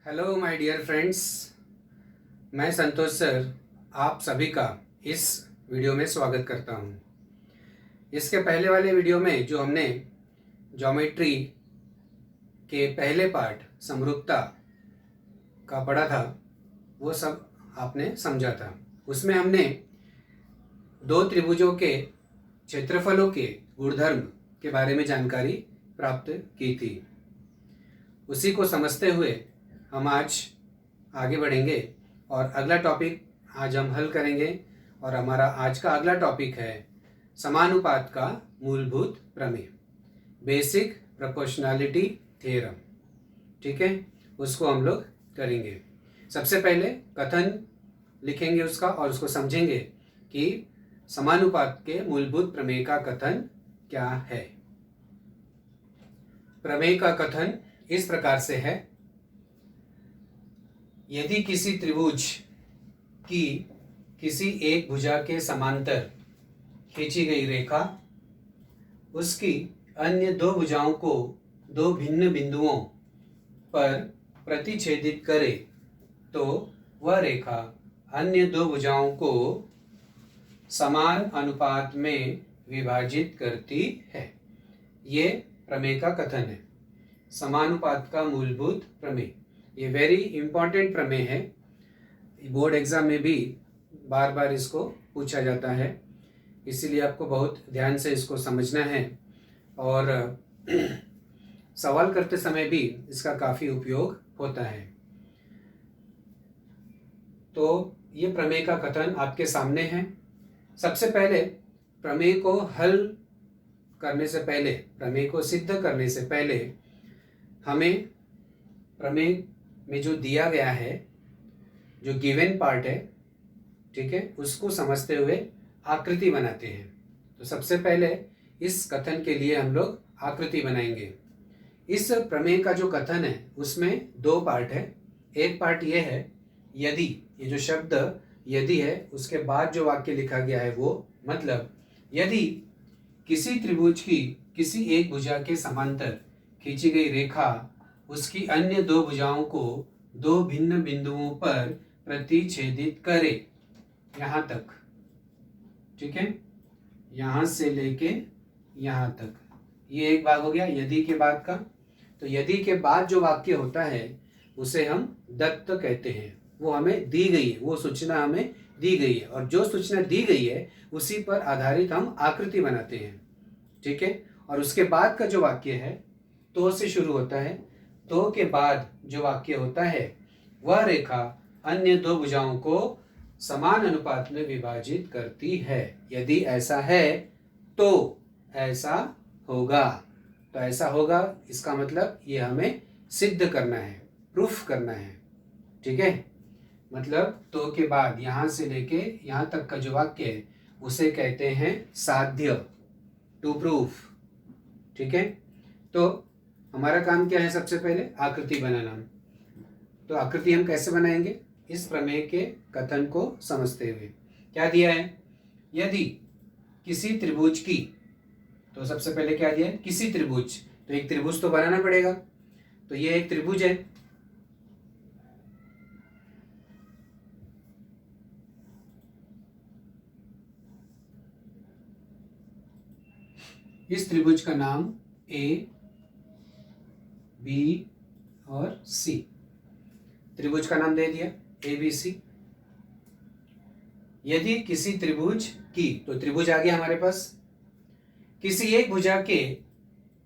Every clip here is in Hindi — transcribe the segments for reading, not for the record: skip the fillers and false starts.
हेलो माय डियर फ्रेंड्स, मैं संतोष सर आप सभी का इस वीडियो में स्वागत करता हूं। इसके पहले वाले वीडियो में जो हमने ज्योमेट्री के पहले पार्ट समरूपता का पढ़ा था वो सब आपने समझा था। उसमें हमने दो त्रिभुजों के क्षेत्रफलों के गुणधर्म के बारे में जानकारी प्राप्त की थी। उसी को समझते हुए हम आज आगे बढ़ेंगे और अगला टॉपिक आज हम हल करेंगे। और हमारा आज का अगला टॉपिक है समानुपात का मूलभूत प्रमेय, बेसिक प्रोपोर्शनैलिटी थ्योरम। ठीक है, उसको हम लोग करेंगे। सबसे पहले कथन लिखेंगे उसका और उसको समझेंगे कि समानुपात के मूलभूत प्रमेय का कथन क्या है। प्रमेय का कथन इस प्रकार से है: यदि किसी त्रिभुज की किसी एक भुजा के समांतर खींची गई रेखा उसकी अन्य दो भुजाओं को दो भिन्न बिंदुओं पर प्रतिच्छेदित करे तो वह रेखा अन्य दो भुजाओं को समान अनुपात में विभाजित करती है। ये प्रमेय का कथन है, समानुपात का मूलभूत प्रमेय। ये वेरी इंपॉर्टेंट प्रमेय है, बोर्ड एग्जाम में भी बार बार इसको पूछा जाता है, इसीलिए आपको बहुत ध्यान से इसको समझना है और सवाल करते समय भी इसका काफ़ी उपयोग होता है। तो ये प्रमेय का कथन आपके सामने है। सबसे पहले प्रमेय को हल करने से पहले, प्रमेय को सिद्ध करने से पहले हमें प्रमेय में जो दिया गया है, जो गिवन पार्ट है, ठीक है, उसको समझते हुए आकृति बनाते हैं। तो सबसे पहले इस कथन के लिए हम लोग आकृति बनाएंगे। इस प्रमेय का जो कथन है उसमें दो पार्ट है। एक पार्ट ये है, यदि, ये जो शब्द यदि है उसके बाद जो वाक्य लिखा गया है वो, मतलब यदि किसी त्रिभुज की किसी एक भुजा के समांतर खींची गई रेखा उसकी अन्य दो भुजाओं को दो भिन्न बिंदुओं पर प्रतिच्छेदित करे, यहां तक, ठीक है, यहां से लेके यहां तक, ये एक भाग हो गया यदि के बाद का। तो यदि के बाद जो वाक्य होता है उसे हम दत्त कहते हैं। वो हमें दी गई है, वो सूचना हमें दी गई है और जो सूचना दी गई है उसी पर आधारित हम आकृति बनाते हैं। ठीक है, और उसके बाद का जो वाक्य है तो से शुरू होता है। तो के बाद जो वाक्य होता है वह रेखा अन्य दो भुजाओं को समान अनुपात में विभाजित करती है। यदि ऐसा है तो ऐसा होगा। तो ऐसा होगा इसका मतलब ये हमें सिद्ध करना है, प्रूफ करना है। ठीक है, मतलब तो के बाद यहां से लेके यहां तक का जो वाक्य है उसे कहते हैं साध्य, टू प्रूफ। ठीक है, तो हमारा काम क्या है? सबसे पहले आकृति बनाना। तो आकृति हम कैसे बनाएंगे? इस प्रमेय के कथन को समझते हुए। क्या दिया है? यदि किसी त्रिभुज की, तो सबसे पहले क्या दिया है? किसी त्रिभुज। तो एक त्रिभुज तो बनाना पड़ेगा। तो ये एक त्रिभुज है, इस त्रिभुज का नाम ए, बी और सी, त्रिभुज का नाम दे दिया ए बी सी। यदि किसी त्रिभुज की, तो त्रिभुज आ गया हमारे पास, किसी एक भुजा के,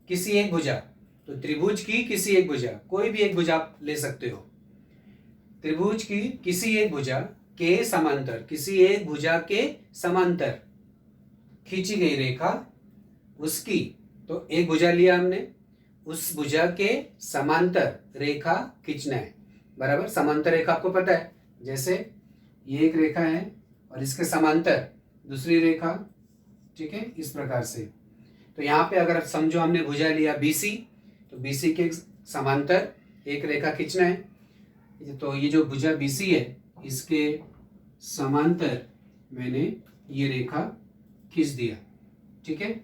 किसी एक भुजा, तो त्रिभुज की किसी एक भुजा, कोई भी एक भुजा आप ले सकते हो। त्रिभुज की किसी एक भुजा के समांतर, किसी एक भुजा के समांतर खींची गई रेखा उसकी, तो एक भुजा लिया हमने, उस भुजा के समांतर रेखा खींचना है। बराबर, समांतर रेखा आपको पता है, जैसे ये एक रेखा है और इसके समांतर दूसरी रेखा, ठीक है, इस प्रकार से। तो यहाँ पे अगर समझो हमने भुजा लिया BC, तो BC के समांतर एक रेखा खींचना है। तो ये जो भुजा BC है इसके समांतर मैंने ये रेखा खींच दिया। ठीक है,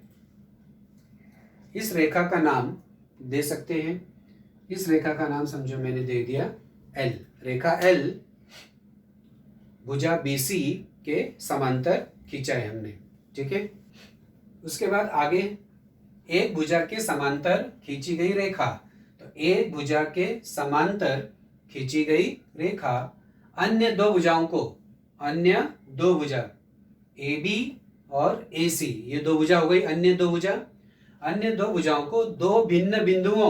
इस रेखा का नाम दे सकते हैं, इस रेखा का नाम समझो मैंने दे दिया एल, रेखा एल भुजा BC के समांतर खींचा है हमने, ठीक है। उसके बाद आगे एक भुजा के समांतर खींची गई रेखा, तो एक भुजा के समांतर खींची गई रेखा अन्य दो भुजाओं को, अन्य दो भुजा AB और AC, ये दो भुजा हो गई अन्य दो भुजा, अन्य दो भुजाओं को दो भिन्न बिंदुओं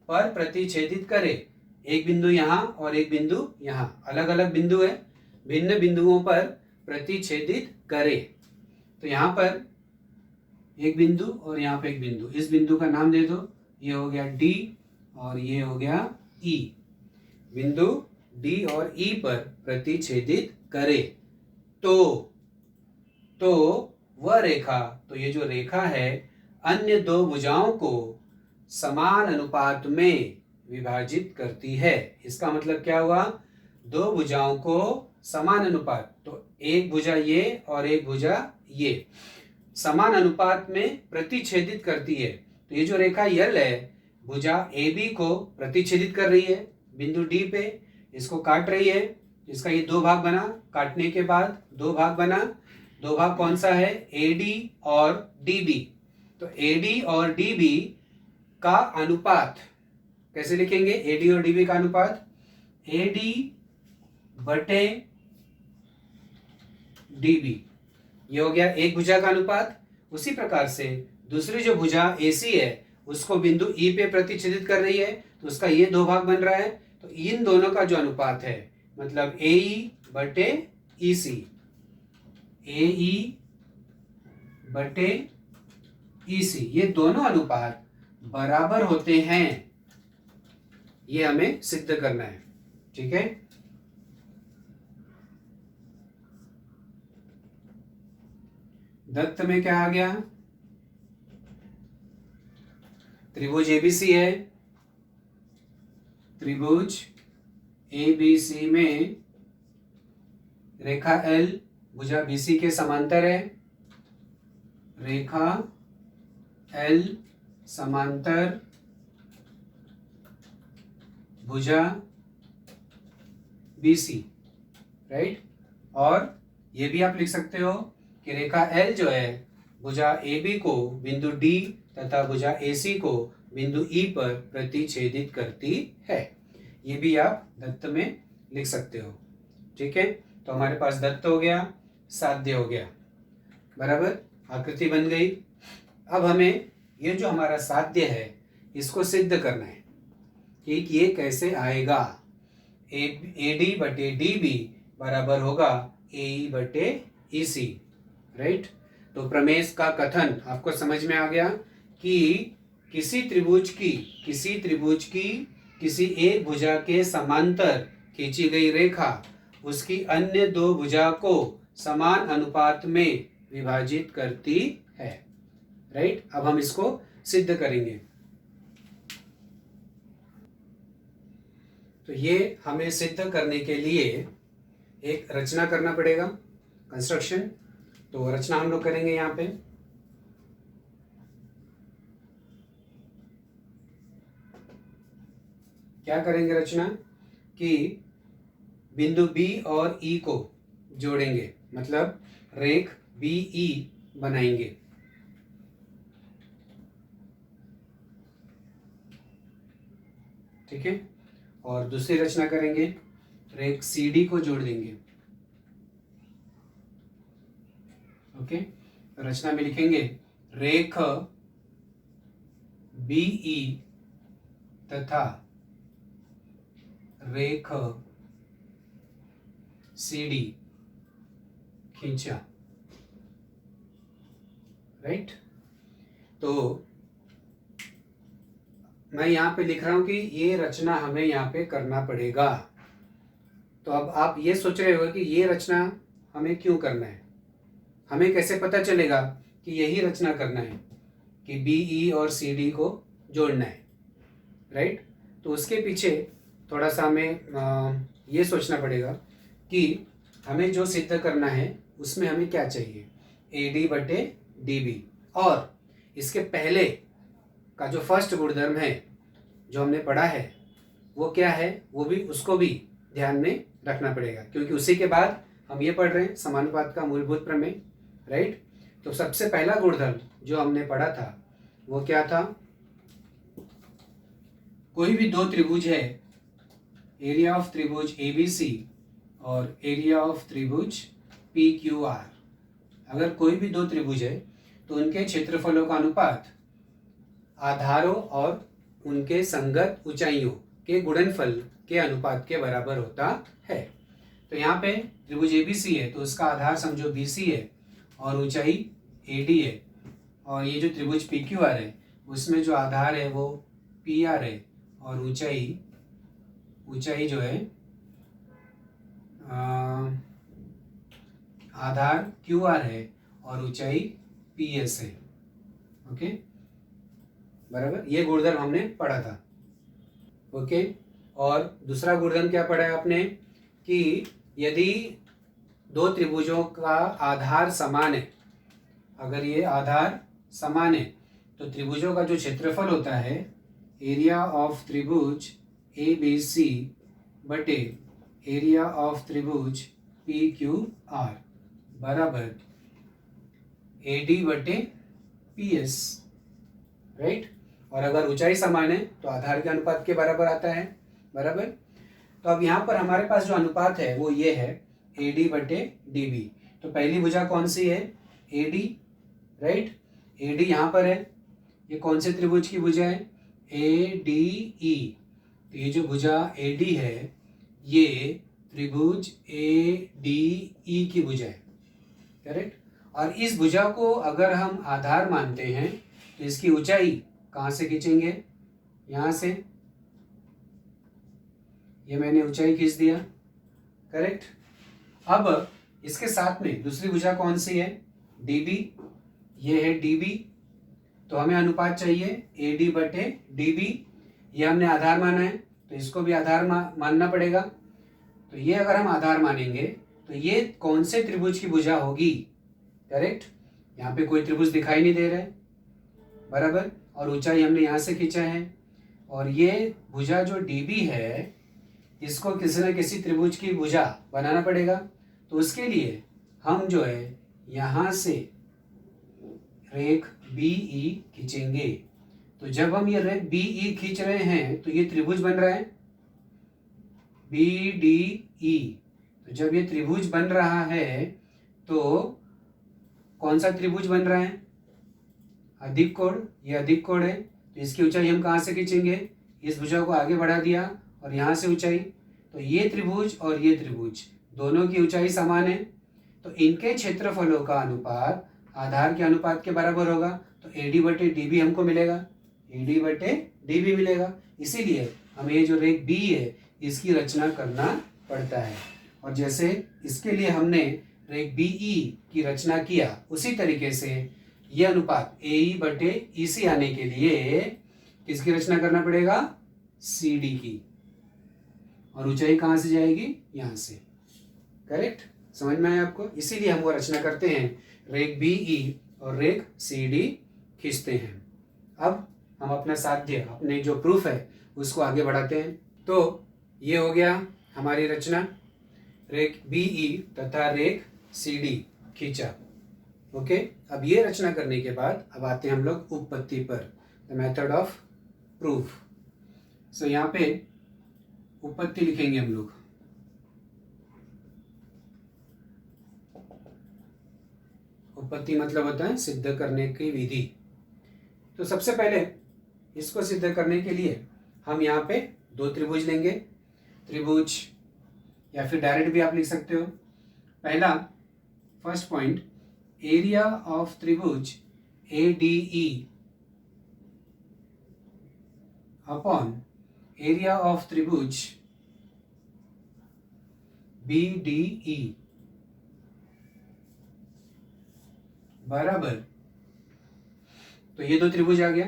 पर प्रतिच्छेदित करे। एक बिंदु यहाँ और एक बिंदु यहाँ, अलग अलग बिंदु है, भिन्न बिंदुओं पर प्रतिच्छेदित करे। तो यहाँ पर एक बिंदु और यहाँ पे एक बिंदु, इस बिंदु का नाम दे दो, ये हो गया D और ये हो गया E। बिंदु D और E पर प्रतिच्छेदित करे तो वह रेखा, तो ये जो रेखा है अन्य दो भुजाओं को समान अनुपात में विभाजित करती है। इसका मतलब क्या हुआ, दो भुजाओं को समान अनुपात, तो एक भुजा ये और एक भुजा ये समान अनुपात में प्रतिच्छेदित करती है। तो ये जो रेखा यल है भुजा AB को प्रतिच्छेदित कर रही है बिंदु D पे, इसको काट रही है, इसका ये दो भाग बना, काटने के बाद दो भाग बना, दो भाग कौन सा है, AD और DB। तो AD और DB का अनुपात कैसे लिखेंगे, AD और DB का अनुपात AD बटे DB, ये हो गया एक भुजा का अनुपात। उसी प्रकार से दूसरी जो भुजा AC है उसको बिंदु E पे प्रतिच्छेदित कर रही है, तो उसका ये दो भाग बन रहा है, तो इन दोनों का जो अनुपात है मतलब AE बटे EC, AE बटे EC, ये दोनों अनुपात बराबर होते हैं, ये हमें सिद्ध करना है, ठीक है। दत्त में क्या आ गया, त्रिभुज ABC है, त्रिभुज ABC में रेखा L भुजा BC के समांतर है, रेखा L समांतर भुजा BC, राइट। और ये भी आप लिख सकते हो कि रेखा L जो है भुजा AB को बिंदु D तथा भुजा AC को बिंदु E पर प्रतिच्छेदित करती है। ये भी आप दत्त में लिख सकते हो, ठीक है। तो हमारे पास दत्त हो गया, साध्य हो गया, बराबर, आकृति बन गई। अब हमें ये जो हमारा साध्य है इसको सिद्ध करना है कि ये कैसे आएगा। AD बटे DB बराबर होगा AE बटे EC, राइट। तो प्रमेय का कथन आपको समझ में आ गया कि किसी त्रिभुज की किसी एक भुजा के समांतर खींची गई रेखा उसकी अन्य दो भुजा को समान अनुपात में विभाजित करती है, राइट। अब हम इसको सिद्ध करेंगे। तो ये हमें सिद्ध करने के लिए एक रचना करना पड़ेगा, कंस्ट्रक्शन। तो रचना हम लोग करेंगे यहाँ पे, क्या करेंगे रचना कि बिंदु B और E को जोड़ेंगे, मतलब रेख BE बनाएंगे, ठीक है। और दूसरी रचना करेंगे, रेख CD को जोड़ देंगे, ओके। रचना में लिखेंगे रेख BE तथा रेख CD खींचा, राइट। तो मैं यहाँ पे लिख रहा हूं कि ये रचना हमें यहाँ पे करना पड़ेगा। तो अब आप ये सोच रहे हो कि ये रचना हमें क्यों करना है, हमें कैसे पता चलेगा कि यही रचना करना है कि BE और CD को जोड़ना है, राइट। तो उसके पीछे थोड़ा सा हमें ये सोचना पड़ेगा कि हमें जो सिद्ध करना है उसमें हमें क्या चाहिए, AD बटे DB। और इसके पहले का जो फर्स्ट गुणधर्म है जो हमने पढ़ा है वो क्या है, वो भी उसको भी ध्यान में रखना पड़ेगा, क्योंकि उसी के बाद हम ये पढ़ रहे हैं समानुपात का मूलभूत प्रमेय, राइट। तो सबसे पहला गुणधर्म जो हमने पढ़ा था वो क्या था, कोई भी दो त्रिभुज है, एरिया ऑफ त्रिभुज ABC और एरिया ऑफ त्रिभुज PQR, अगर कोई भी दो त्रिभुज है तो उनके क्षेत्रफलों का अनुपात आधारों और उनके संगत ऊंचाइयों के गुणनफल के अनुपात के बराबर होता है। तो यहाँ पे त्रिभुज ABC है तो उसका आधार समझो BC है और ऊंचाई AD है, और ये जो त्रिभुज PQR है उसमें जो आधार है वो PR है और ऊंचाई जो है आधार QR है और ऊंचाई PS है। ओके, बराबर, ये गुणधर्म हमने पढ़ा था। ओके, और दूसरा गुणधर्म क्या पढ़ा है आपने कि यदि दो त्रिभुजों का आधार समान है, अगर ये आधार समान है तो त्रिभुजों का जो क्षेत्रफल होता है एरिया ऑफ त्रिभुज ABC बटे एरिया ऑफ त्रिभुज PQR बराबर AD बटे PS, राइट। और अगर ऊंचाई समान है तो आधार के अनुपात के बराबर आता है, बराबर। तो अब यहाँ पर हमारे पास जो अनुपात है वो ये है AD बटे DB। तो पहली भुजा कौन सी है, AD, राइट। AD यहाँ पर है, ये कौन से त्रिभुज की भुजा है, ADE। तो ये जो भुजा AD है ये त्रिभुज ADE की भुजा है, करेक्ट। और इस भुजा को अगर हम आधार मानते हैं तो इसकी ऊंचाई कहाँ से खींचेंगे, यहाँ से, ये मैंने ऊंचाई खींच दिया, करेक्ट। अब इसके साथ में दूसरी भुजा कौन सी है, DB, ये है DB। तो हमें अनुपात चाहिए AD बटे DB, ये हमने आधार माना है तो इसको भी आधार मानना पड़ेगा। तो ये अगर हम आधार मानेंगे तो ये कौन से त्रिभुज की भुजा होगी, करेक्ट। यहाँ पे कोई त्रिभुज दिखाई नहीं दे रहा है, बराबर, और ऊंचाई हमने यहाँ से खींचा है, और ये भुजा जो DB है इसको किसी न किसी त्रिभुज की भुजा बनाना पड़ेगा। तो उसके लिए हम जो है यहाँ से रेख BE खींचेंगे। तो जब हम ये रेख BE खींच रहे हैं तो ये त्रिभुज बन रहा है BDE। तो जब ये त्रिभुज बन रहा है तो कौन सा त्रिभुज बन रहा है, अधिक कोण, ये अधिक कोण है। तो इसकी ऊंचाई हम कहाँ से खींचेंगे, इस भुजा को आगे बढ़ा दिया और यहाँ से ऊंचाई। तो ये त्रिभुज और ये त्रिभुज दोनों की ऊंचाई समान है तो इनके क्षेत्रफलों का अनुपात आधार के अनुपात के बराबर होगा। तो AD बटे DB हमको मिलेगा, AD बटे DB मिलेगा। इसीलिए हमें ये जो रेख B है इसकी रचना करना पड़ता है। और जैसे इसके लिए हमने रेख BE की रचना किया उसी तरीके से ये अनुपात AE बटे EC आने के लिए किसकी रचना करना पड़ेगा, CD की। और ऊंचाई कहाँ से जाएगी, यहाँ से, करेक्ट। समझ में आया आपको, इसीलिए हम वो रचना करते हैं, रेख BE और रेख CD खींचते हैं। अब हम अपना साध्य, अपने जो प्रूफ है उसको आगे बढ़ाते हैं। तो ये हो गया हमारी रचना, रेख BE तथा रेख CD खींचा। ओके, अब ये रचना करने के बाद अब आते हैं हम लोग उपपत्ति पर, द मेथड ऑफ प्रूफ। सो यहाँ पे उपपत्ति लिखेंगे हम लोग। उपपत्ति मतलब होता है सिद्ध करने की विधि। तो सबसे पहले इसको सिद्ध करने के लिए हम यहाँ पे दो त्रिभुज लेंगे, त्रिभुज, या फिर डायरेक्ट भी आप लिख सकते हो। पहला, फर्स्ट पॉइंट, एरिया ऑफ त्रिभुज ADE अपॉन एरिया ऑफ त्रिभुज BDE बराबर, तो ये दो त्रिभुज आ गया।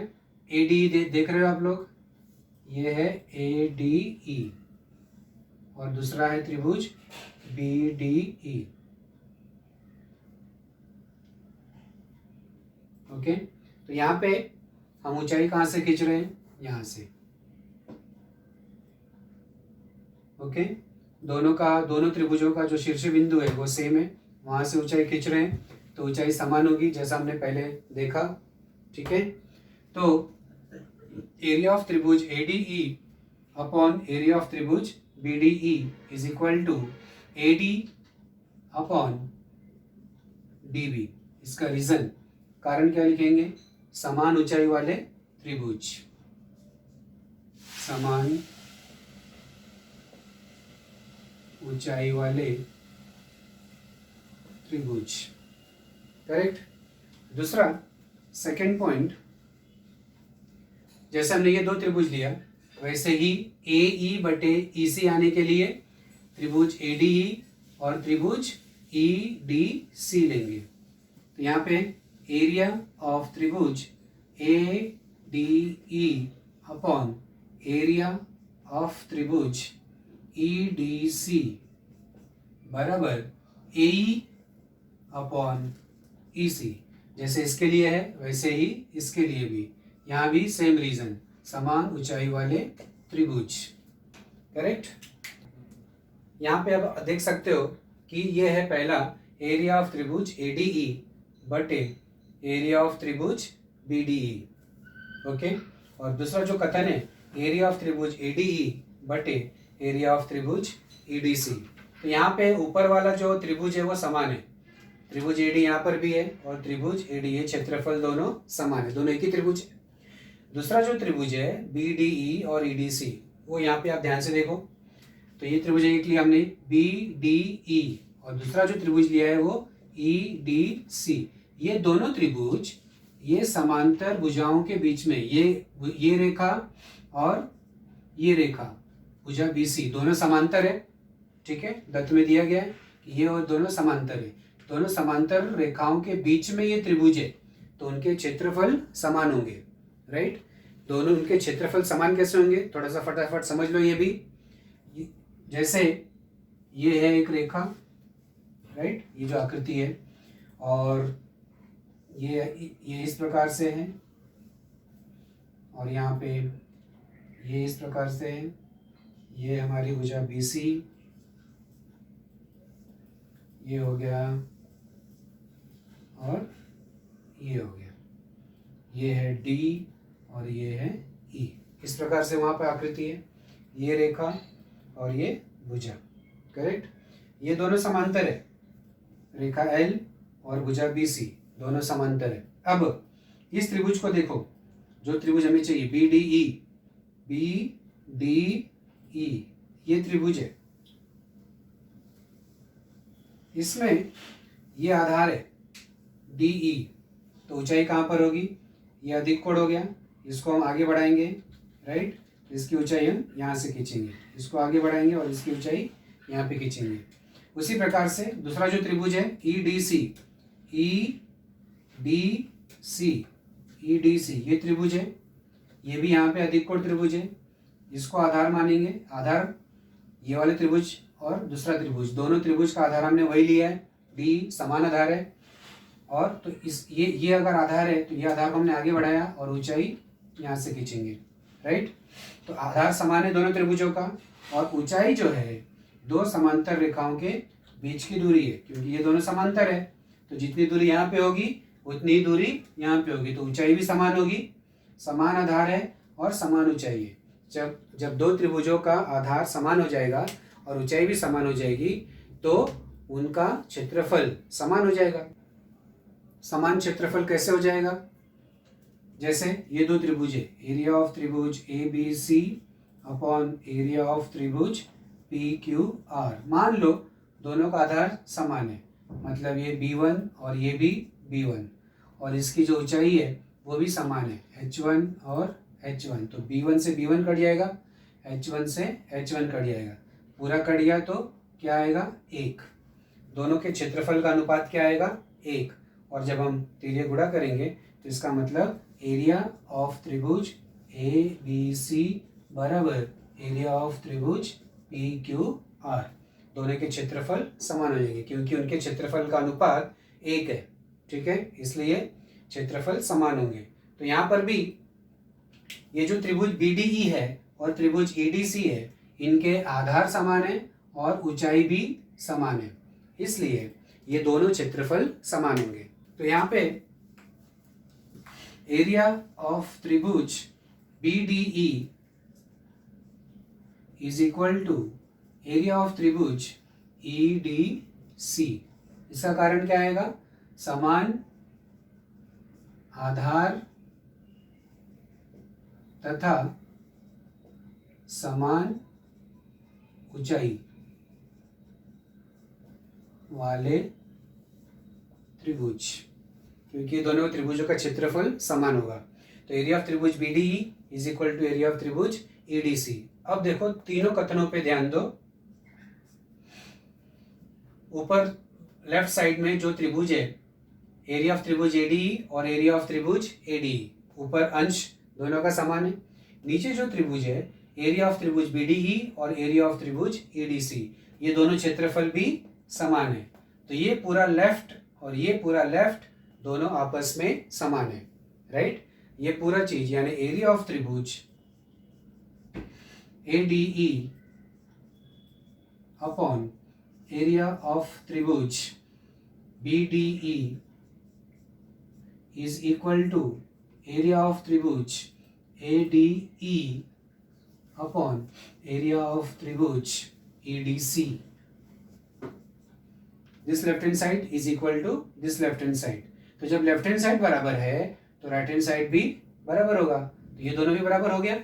ADE देख रहे हो आप लोग, ये है ADE और दूसरा है त्रिभुज BDE। ओके, तो यहाँ पे हम ऊंचाई कहाँ से खींच रहे हैं, यहाँ से, ओके, दोनों त्रिभुजों का जो शीर्ष बिंदु है वो सेम है, वहाँ से ऊंचाई खींच रहे हैं तो ऊंचाई समान होगी जैसा हमने पहले देखा। ठीक है, तो एरिया ऑफ त्रिभुज ADE अपॉन एरिया ऑफ त्रिभुज BDE is equal to AD upon DB। इसका रीजन, कारण क्या लिखेंगे, समान ऊंचाई वाले त्रिभुज, समान ऊंचाई वाले त्रिभुज। करेक्ट। दूसरा सेकंड पॉइंट, जैसे हमने ये दो त्रिभुज लिया वैसे ही AE बटे EC आने के लिए त्रिभुज ADE और त्रिभुज EDC लेंगे। तो यहाँ पे एरिया ऑफ त्रिभुज ADE अपॉन एरिया ऑफ त्रिभुज EDC बराबर AE अपॉन EC। जैसे इसके लिए है वैसे ही इसके लिए भी, यहाँ भी सेम रीजन, समान ऊंचाई वाले त्रिभुज। करेक्ट। यहाँ पे अब देख सकते हो कि ये है पहला एरिया ऑफ त्रिभुज ADE बटे एरिया ऑफ त्रिभुज BDE। ओके, और दूसरा जो कथन है एरिया ऑफ त्रिभुज ADE बटे एरिया ऑफ त्रिभुज EDC। तो यहाँ पे ऊपर वाला जो त्रिभुज है वो समान है, त्रिभुज AD यहाँ पर भी है और त्रिभुज ADE क्षेत्रफल दोनों समान है, दोनों एक ही त्रिभुज है। दूसरा जो त्रिभुज है BDE और EDC, वो यहाँ पे आप ध्यान से देखो, तो ये त्रिभुज एक लिया हमने BDE और दूसरा जो त्रिभुज लिया है वो EDC। ये दोनों त्रिभुज ये समांतर भुजाओं के बीच में, ये रेखा और ये रेखा भुजा BC दोनों समांतर है। ठीक है, दत्त में दिया गया है कि ये और दोनों समांतर है, दोनों समांतर रेखाओं के बीच में ये त्रिभुज है तो उनके क्षेत्रफल समान होंगे। राइट, दोनों उनके क्षेत्रफल समान कैसे होंगे, थोड़ा सा फटाफट समझ लो। ये भी जैसे ये है एक रेखा, राइट, ये जो आकृति है, और ये इस प्रकार से है और यहाँ पे ये इस प्रकार से है, ये हमारी भुजा BC, ये हो गया और ये हो गया, ये है D और ये है E। इस प्रकार से वहाँ पर आकृति है, ये रेखा और ये भुजा। करेक्ट, ये दोनों समांतर है, रेखा L और भुजा BC दोनों समांतर है। अब इस त्रिभुज को देखो, जो त्रिभुज हमें चाहिए BDE, ये त्रिभुज है, इसमें ये आधार है DE, तो ऊंचाई कहाँ पर होगी, ये अधिक कोण हो गया, इसको हम आगे बढ़ाएंगे। राइट, इसकी ऊंचाई हम यहाँ से खींचेंगे, इसको आगे बढ़ाएंगे और इसकी ऊंचाई यहाँ पे खींचेंगे। उसी प्रकार से दूसरा जो त्रिभुज है EDC, ये त्रिभुज है, ये भी यहाँ पे अधिक कोण त्रिभुज है, इसको आधार मानेंगे। आधार ये वाले त्रिभुज और दूसरा त्रिभुज, दोनों त्रिभुज का आधार हमने वही लिया है, D समान आधार है, और तो इस ये अगर आधार है तो ये आधार को हमने आगे बढ़ाया और ऊंचाई यहाँ से खींचेंगे। राइट, तो आधार समान है दोनों त्रिभुजों का, और ऊंचाई जो है दो समांतर रेखाओं के बीच की दूरी है, क्योंकि ये दोनों समांतर है तो जितनी दूरी यहाँ पे होगी उतनी ही दूरी यहाँ पे होगी, तो ऊंचाई भी समान होगी। समान आधार है और समान ऊंचाई है। जब दो त्रिभुजों का आधार समान हो जाएगा और ऊंचाई भी समान हो जाएगी तो उनका क्षेत्रफल समान हो जाएगा। समान क्षेत्रफल कैसे हो जाएगा, जैसे ये दो त्रिभुज है, एरिया ऑफ त्रिभुज ABC अपॉन एरिया ऑफ त्रिभुज PQR। मान लो दोनों का आधार समान है, मतलब ये B1 और ये भी B1, और इसकी जो ऊंचाई है वो भी समान है, H1 और H1। तो B1 से B1 कट जाएगा, H1 से H1 कट जाएगा, पूरा कट गया तो क्या आएगा, 1। दोनों के क्षेत्रफल का अनुपात क्या आएगा, 1। और जब हम तिर्यक गुणा करेंगे तो इसका मतलब एरिया ऑफ त्रिभुज ABC बराबर एरिया ऑफ त्रिभुज PQR, दोनों के क्षेत्रफल समान हो जाएंगे क्योंकि उनके क्षेत्रफल का अनुपात 1 है। ठीक है, इसलिए क्षेत्रफल समान होंगे। तो यहाँ पर भी ये जो त्रिभुज BDE है और त्रिभुज EDC है, इनके आधार समान है और ऊंचाई भी समान है, इसलिए ये दोनों क्षेत्रफल समान होंगे। तो यहाँ पे एरिया ऑफ त्रिभुज BDE is equal to area of त्रिभुज EDC। इसका कारण क्या आएगा? समान आधार तथा समान ऊंचाई वाले त्रिभुज, क्योंकि ये दोनों त्रिभुजों का क्षेत्रफल समान होगा। तो एरिया ऑफ त्रिभुज BDE is equal to area of त्रिभुज EDC। अब देखो तीनों कथनों पे ध्यान दो। ऊपर लेफ्ट साइड में जो त्रिभुज है, एरिया ऑफ त्रिभुज ADE और एरिया ऑफ त्रिभुज ADE, ऊपर अंश दोनों का समान है। नीचे जो त्रिभुज है, एरिया ऑफ त्रिभुज BDE और एरिया ऑफ त्रिभुज EDC, ये दोनों क्षेत्रफल भी समान है। तो ये पूरा लेफ्ट और ये पूरा लेफ्ट दोनों आपस में समान है, राइट। ये पूरा चीज यानी एरिया ऑफ त्रिभुज ADE अपॉन एरिया ऑफ त्रिभुज BDE is equal to area of त्रिभुज ADE अपॉन एरिया ऑफ त्रिभुज EDC। This left hand side is equal to this left hand side. तो जब लेफ्ट हैंड साइड बराबर है तो राइट हैंड साइड भी बराबर होगा, तो ये दोनों भी बराबर हो गया।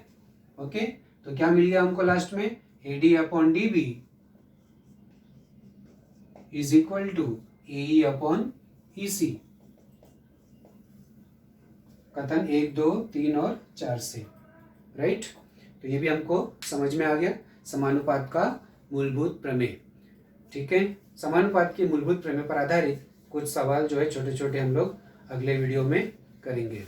ओके, तो क्या मिल गया हमको लास्ट में? AD upon DB is equal to AE upon EC। कथन 1, 2, 3 और 4 से, राइट। तो ये भी हमको समझ में आ गया समानुपात का मूलभूत प्रमेय। ठीक है, समानुपात के मूलभूत प्रमेय पर आधारित कुछ सवाल जो है छोटे छोटे हम लोग अगले वीडियो में करेंगे।